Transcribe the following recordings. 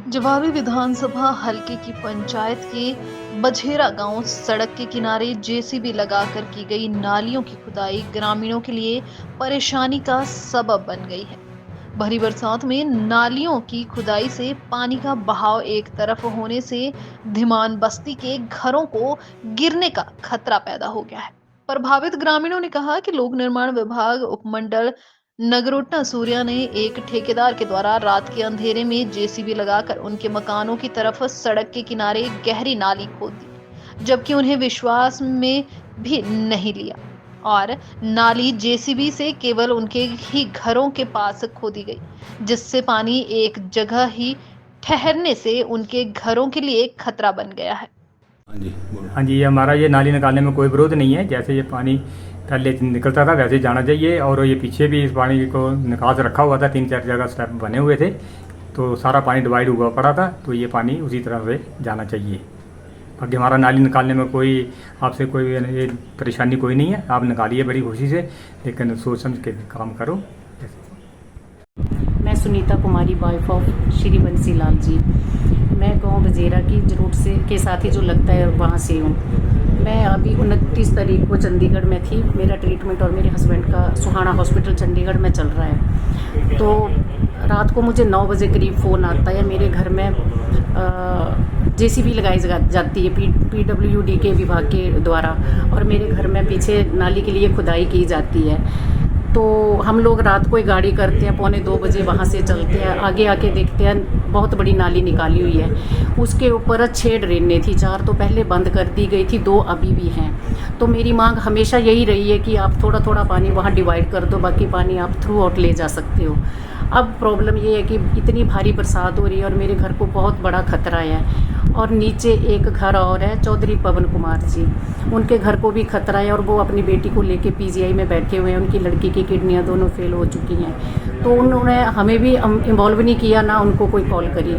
जवाबी विधानसभा हलके की पंचायत के बझेरा गांव सड़क के किनारे जेसीबी लगाकर की गई नालियों की खुदाई ग्रामीणों के लिए परेशानी का सबब बन गई है। भारी बरसात में नालियों की खुदाई से पानी का बहाव एक तरफ होने से धीमान बस्ती के घरों को गिरने का खतरा पैदा हो गया है। प्रभावित ग्रामीणों ने कहा कि लोक निर्माण विभाग उपमंडल नगरोटा सूर्या ने एक ठेकेदार के द्वारा रात के अंधेरे में जेसीबी लगाकर उनके मकानों की तरफ सड़क के किनारे गहरी नाली खोद दी, जबकि उन्हें विश्वास में भी नहीं लिया और नाली जेसीबी से केवल उनके ही घरों के पास खोदी गई, जिससे पानी एक जगह ही ठहरने से उनके घरों के लिए खतरा बन गया है। हाँ जी, हमारा ये नाली निकालने में कोई विरोध नहीं है। जैसे ये पानी पहले निकलता था वैसे जाना चाहिए, और ये पीछे भी इस पानी को निकास रखा हुआ था, 3-4 जगह स्टेप बने हुए थे, तो सारा पानी डिवाइड हुआ पड़ा था, तो ये पानी उसी तरह से जाना चाहिए। बाकी हमारा नाली निकालने में कोई आपसे कोई ये परेशानी कोई नहीं है। आप निकालिए बड़ी खुशी से, लेकिन सोच समझ के काम करो। मैं सुनीता कुमारी, वाइफ ऑफ श्री बंसीलाल जी। मैं गांव बजेरा की जरूरत से के साथ ही जो लगता है वहाँ से हूँ। मैं अभी 29 तारीख को चंडीगढ़ में थी। मेरा ट्रीटमेंट और मेरे हस्बैंड का सुहाना हॉस्पिटल चंडीगढ़ में चल रहा है। तो रात को मुझे 9 बजे करीब फ़ोन आता है, मेरे घर में जेसीबी लगाई जाती है पीडब्ल्यूडी के विभाग के द्वारा, और मेरे घर में पीछे नाली के लिए खुदाई की जाती है। तो हम लोग रात को ही गाड़ी करते हैं, 2:45 बजे वहाँ से चलते हैं, आगे आके देखते हैं बहुत बड़ी नाली निकाली हुई है। उसके ऊपर 6 ड्रेनें थी, 4 तो पहले बंद कर दी गई थी, 2 अभी भी हैं। तो मेरी मांग हमेशा यही रही है कि आप थोड़ा थोड़ा पानी वहाँ डिवाइड कर दो, बाकी पानी आप थ्रू आउट ले जा सकते हो। अब प्रॉब्लम ये है कि इतनी भारी बरसात हो रही है और मेरे घर को बहुत बड़ा खतरा है, और नीचे एक घर और है चौधरी पवन कुमार जी, उनके घर को भी खतरा है, और वो अपनी बेटी को लेके पीजीआई में बैठे हुए हैं। उनकी लड़की की किडनियां दोनों फेल हो चुकी हैं, तो उन्होंने हमें भी इन्वॉल्व नहीं किया, ना उनको कोई कॉल करी,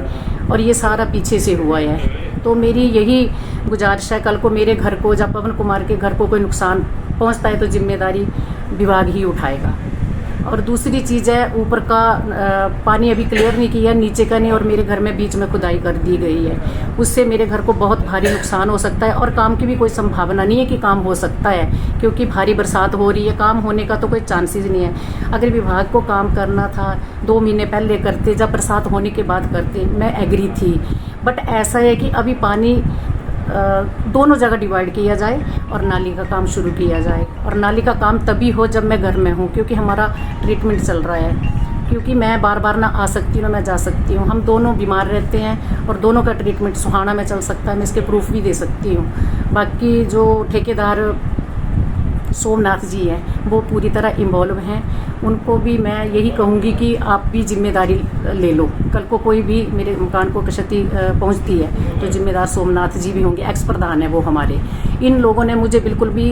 और ये सारा पीछे से हुआ है। तो मेरी यही गुजारिश है, कल को मेरे घर को, जब पवन कुमार के घर को कोई नुकसान पहुँचता है तो जिम्मेदारी विभाग ही उठाएगा। और दूसरी चीज़ है, ऊपर का पानी अभी क्लियर नहीं किया, नीचे का नहीं, और मेरे घर में बीच में खुदाई कर दी गई है। उससे मेरे घर को बहुत भारी नुकसान हो सकता है, और काम की भी कोई संभावना नहीं है कि काम हो सकता है, क्योंकि भारी बरसात हो रही है, काम होने का तो कोई चांसेस नहीं है। अगर विभाग को काम करना था 2 महीने पहले करते, जब बरसात होने के बाद करते, मैं एग्री थी। बट ऐसा है कि अभी पानी दोनों जगह डिवाइड किया जाए और नाली का काम शुरू किया जाए। और नाली का काम तभी हो जब मैं घर में हूँ, क्योंकि हमारा ट्रीटमेंट चल रहा है, क्योंकि मैं बार बार ना आ सकती हूँ ना मैं जा सकती हूँ। हम दोनों बीमार रहते हैं, और दोनों का ट्रीटमेंट सुहाना में चल सकता है, मैं इसके प्रूफ भी दे सकती हूँ। बाकी जो ठेकेदार सोमनाथ जी हैं, वो पूरी तरह इन्वॉल्व हैं। उनको भी मैं यही कहूँगी कि आप भी जिम्मेदारी ले लो। कल को कोई भी मेरे मकान को क्षति पहुँचती है तो जिम्मेदार सोमनाथ जी भी होंगे, एक्स प्रधान है वो हमारे। इन लोगों ने मुझे बिल्कुल भी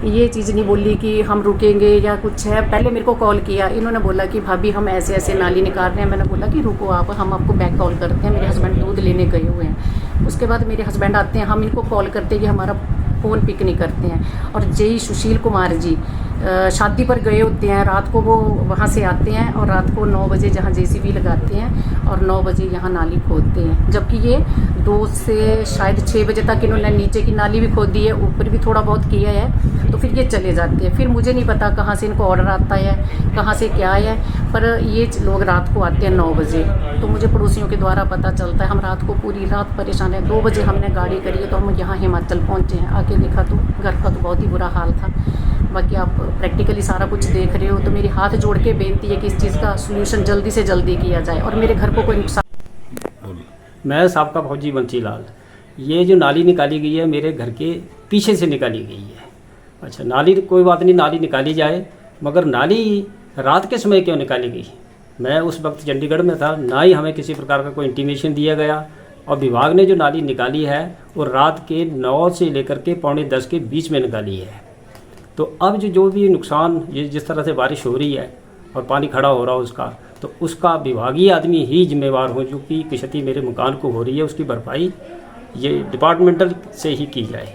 ये चीज़ नहीं बोली कि हम रुकेंगे या कुछ है। पहले मेरे को कॉल किया, इन्होंने बोला कि भाभी हम ऐसे ऐसे नाली निकाल रहे हैं। मैंने बोला कि रुको आप, हम आपको बैक कॉल करते हैं। मेरे हस्बैंड दूध लेने गए हुए हैं, उसके बाद मेरे हस्बैंड आते हैं, हम इनको कॉल करते हैं कि हमारा फ़ोन पिक नहीं करते हैं। और जय सुशील कुमार जी शादी पर गए होते हैं, रात को वो वहाँ से आते हैं, और रात को 9 बजे जहाँ जेसीबी लगाते हैं और 9 बजे यहाँ नाली खोदते हैं। जबकि ये 2 से शायद 6 बजे तक इन्होंने नीचे की नाली भी खोद दी है, ऊपर भी थोड़ा बहुत किया है, तो फिर ये चले जाते हैं। फिर मुझे नहीं पता कहाँ से इनको ऑर्डर आता है, कहाँ से क्या है, पर ये लोग रात को आते हैं 9 बजे, तो मुझे पड़ोसियों के द्वारा पता चलता है। हम रात को पूरी रात परेशान है। 2 बजे हमने गाड़ी करी है, तो हम यहाँ हिमाचल पहुँचे हैं। आके देखा तो घर का तो बहुत ही बुरा हाल था। बाकी आप प्रैक्टिकली सारा कुछ देख रहे हो, तो मेरी हाथ जोड़ के बेनती है कि इस चीज़ का सोल्यूशन जल्दी से जल्दी किया जाए, और मेरे घर को कोई नुकसान। मैं साबका फौजी बंसीलाल। ये जो नाली निकाली गई है मेरे घर के पीछे से निकाली गई है। अच्छा, नाली कोई बात नहीं, नाली निकाली जाए, मगर नाली रात के समय क्यों निकाली गई? मैं उस वक्त चंडीगढ़ में था, ना ही हमें किसी प्रकार का कोई इंटीमेशन दिया गया, और विभाग ने जो नाली निकाली है वो रात के 9 से लेकर के 9:45 के बीच में निकाली है। तो अब जो भी नुकसान, ये जिस तरह से बारिश हो रही है और पानी खड़ा हो रहा है उसका, तो उसका विभागीय आदमी ही जिम्मेवार हो। जो कि क्षति मेरे मकान को हो रही है उसकी भरपाई ये डिपार्टमेंटल से ही की जाए।